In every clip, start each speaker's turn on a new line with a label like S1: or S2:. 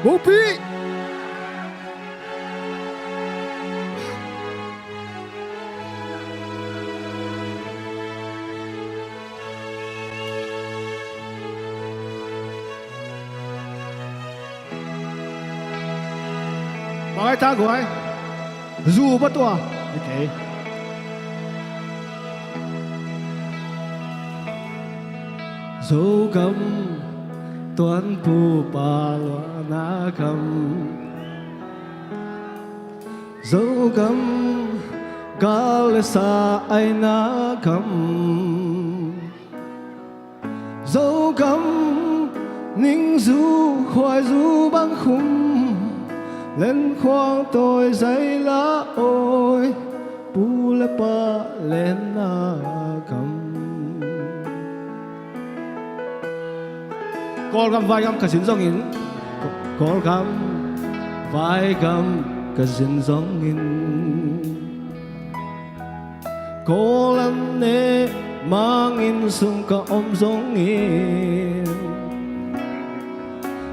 S1: Mupi Mọi ta của ai dù bất tòa ok dấu cấm tuan pu pa loa na cấm dấu cấm gal sa ai na cấm dấu cấm ninh du khoai du băng khung lên khoang tôi giấy lá ôi pu lê pa lên na cấm Call gam vai gam kasin zong in Call gam vai gam kasin zong in Call an ne mang in sung ka om zong in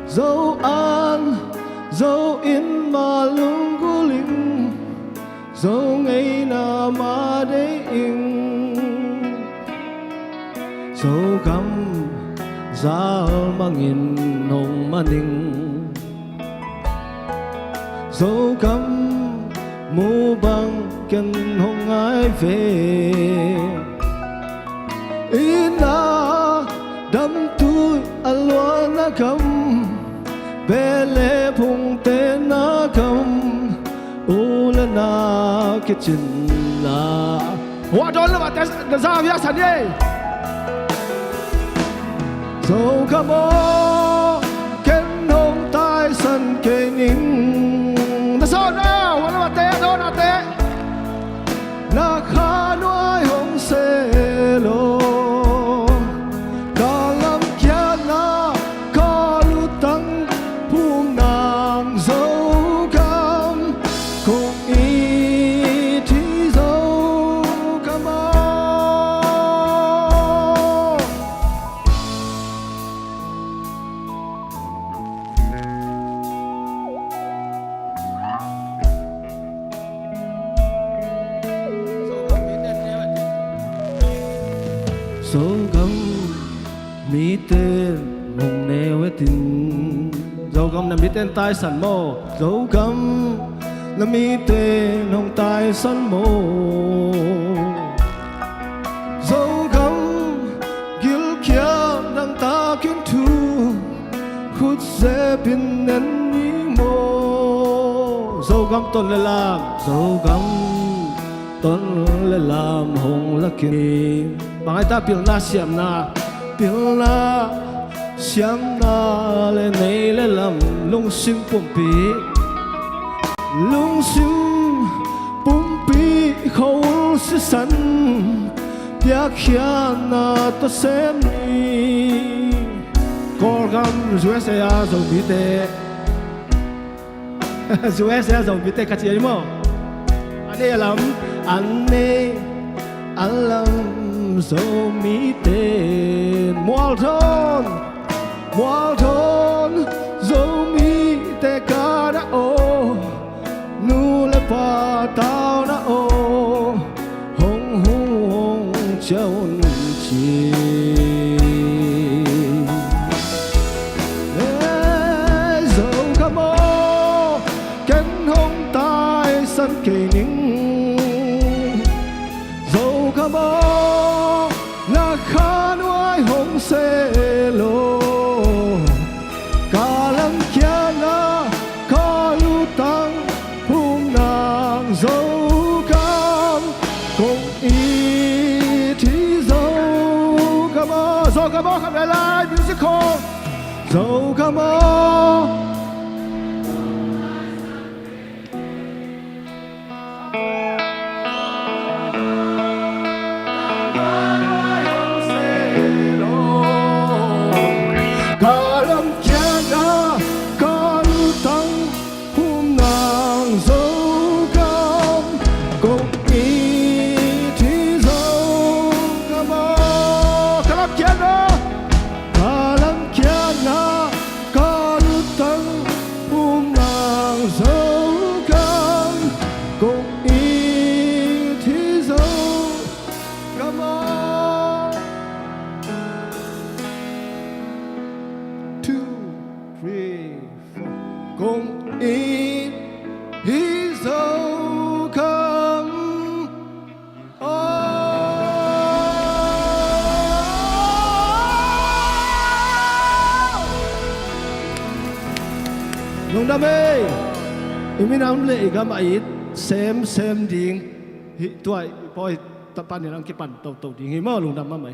S1: Dấu an dấu in mà lung gu linh dấu ngày na ma đế in dấu cam Zal mangin nong maning dấu cấm mu bang ken hong ai về ina đâm tu alwa na cấm bele phung te na cấm ula na kitchen la wa don la ba ta za ya san ye dấu cam ô ken hong tai san ke ning na so na wa la te do na te na kha nuai hong se lo ka lam kya na ka lu tang phung nang dấu cam cùng ý thi dấu cam ô dấu cấm mi tên hùng neo tin dấu cấm là mi tên tai sẵn mô dấu cấm là mi tên hùng tai sẵn mô dấu cấm gil kia đang ta kiến thu khút dễ bin nên ni mô dấu cấm tôn lê làm dấu cấm tôn lê làm hùng là kỳ bằng ai ta biểu na xiêm na lên này lên làm lung sim bum pi khâu si sẵn bia khia na to xem ni call gam USA dòng bí tệ USA dòng bí tệ cả chị ấy mà anh ấy làm dấu mi tên mual thôn dấu mi tê ca đã ô nu lê pa tao đã ô hong hong châu chi dấu cam ô ken hong tai san kê ning dấu cam ô là khá nuai hong se lo cả lăng kia na có lu tăng hung nàng dấu cam cùng ý thì dấu cam ô không lại lại musical dấu cam ô ta cùng ý dấu khâm Nông đam mê mình nắm lệ cái máy xem điên tuổi bôi tập pan này đang cái pan tàu tàu điên mơ lùng đam mê